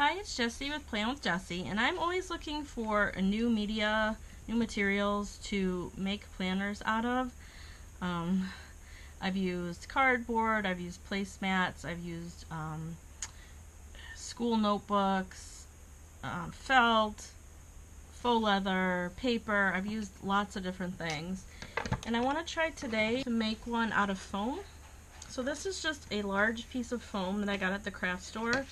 Hi, it's Jessie with Plan with Jessie, and I'm always looking for new media, new materials to make planners out of. I've used cardboard, I've used placemats, I've used school notebooks, felt, faux leather, paper. I've used lots of different things. And I want to try today to make one out of foam. So this is just a large piece of foam that I got at the craft store.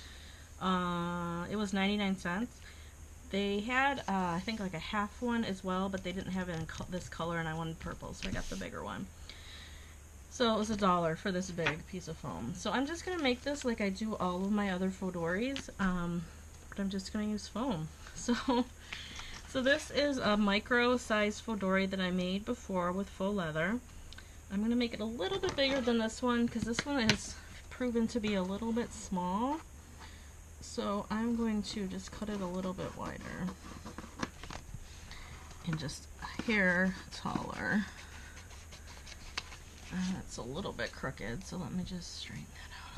It was 99 cents. They had, I think, like a half one as well, but they didn't have it in this color, and I wanted purple, so I got the bigger one. So it was $1 for this big piece of foam. So I'm just going to make this like I do all of my other Fauxdoris, but I'm just going to use foam. So this is a micro size Fauxdori that I made before with faux leather. I'm going to make it a little bit bigger than this one because this one has proven to be a little bit small. So I'm going to just cut it a little bit wider and just a hair taller. It's a little bit crooked, so let me just straighten that out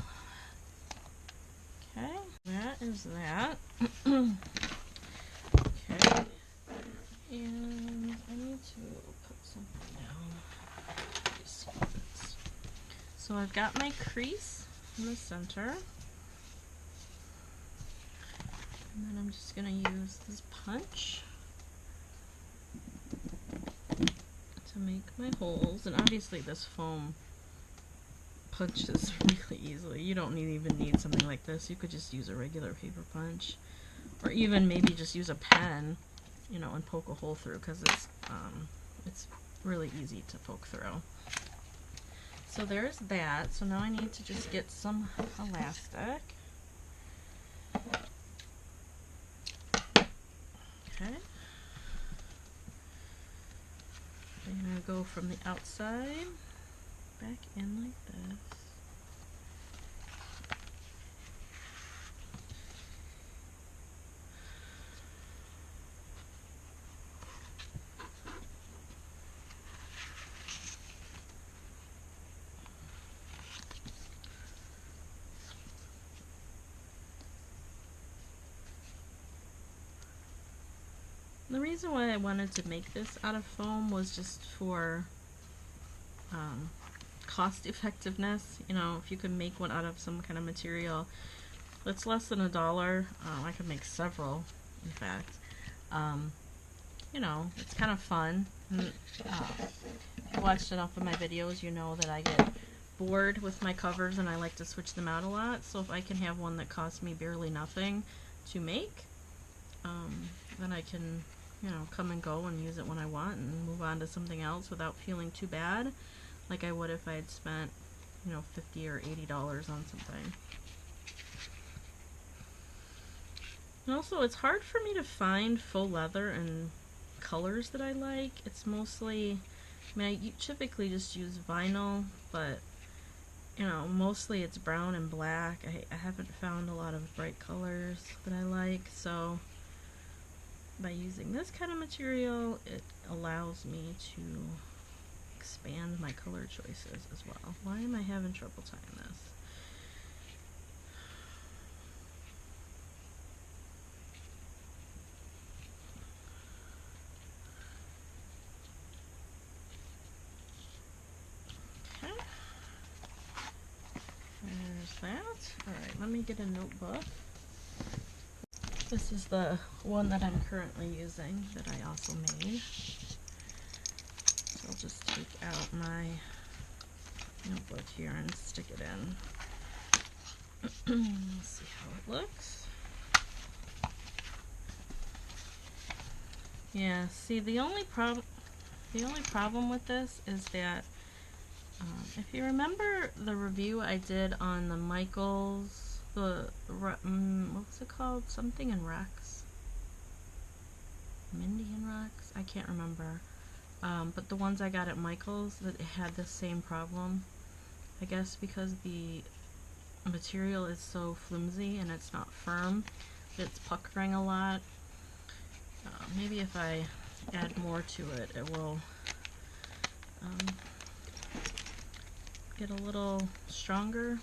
a little bit. Okay, that is that. Okay, and I need to put something down. So I've got my crease in the center. And then I'm just going to use this punch to make my holes. And obviously this foam punches really easily. You don't even need something like this. You could just use a regular paper punch. Or even maybe just use a pen, you know, and poke a hole through, because it's really easy to poke through. So there's that. So now I need to just get some elastic. Okay. I'm going to go from the outside back in like this. The reason why I wanted to make this out of foam was just for cost effectiveness. You know, if you could make one out of some kind of material that's less than $1, I could make several, in fact. You know, it's kind of fun. And, if you watched enough of my videos, you know that I get bored with my covers and I like to switch them out a lot. So if I can have one that costs me barely nothing to make, then I can, you know, come and go and use it when I want and move on to something else without feeling too bad, like I would if I had spent, you know, $50 or $80 on something. And also, it's hard for me to find faux leather and colors that I like. It's mostly, I mean, I typically just use vinyl, but, you know, mostly it's brown and black. I haven't found a lot of bright colors that I like, so by using this kind of material, it allows me to expand my color choices as well. Why am I having trouble tying this? Okay. There's that. Alright, let me get a notebook. This is the one that I'm currently using that I also made. So I'll just take out my notebook here and stick it in. Let's see how it looks. Yeah, see, the only problem with this is that if you remember the review I did on the Michaels, what was it called? Something in Rex? Mindy and Rex? I can't remember. But the ones I got at Michaels, that had the same problem. I guess because the material is so flimsy and it's not firm, it's puckering a lot. Maybe if I add more to it, it will get a little stronger.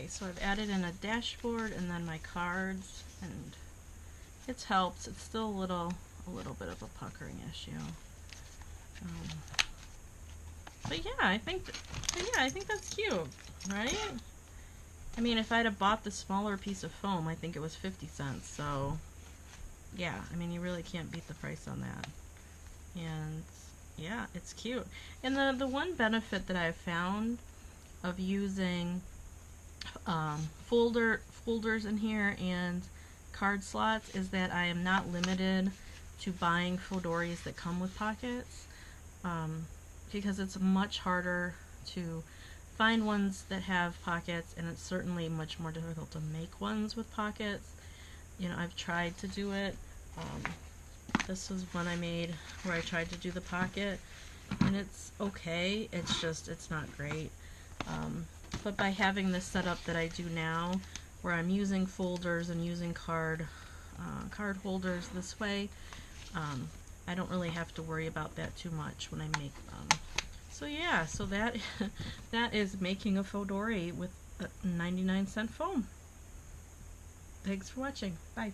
Okay, so I've added in a dashboard and then my cards, and it's helped. It's still a little bit of a puckering issue. But yeah, I think that's cute, right? I mean, if I'd have bought the smaller piece of foam, I think it was 50 cents. So yeah, I mean, you really can't beat the price on that. And yeah, it's cute. And the one benefit that I've found of using folders in here and card slots is that I am not limited to buying Fauxdoris that come with pockets, because it's much harder to find ones that have pockets, and it's certainly much more difficult to make ones with pockets. You know, I've tried to do it. This was one I made where I tried to do the pocket, and it's okay. It's just, it's not great. But by having this setup that I do now, where I'm using folders and using card holders this way, I don't really have to worry about that too much when I make them. So yeah, so that that is making a Fauxdori with a 99-cent foam. Thanks for watching. Bye.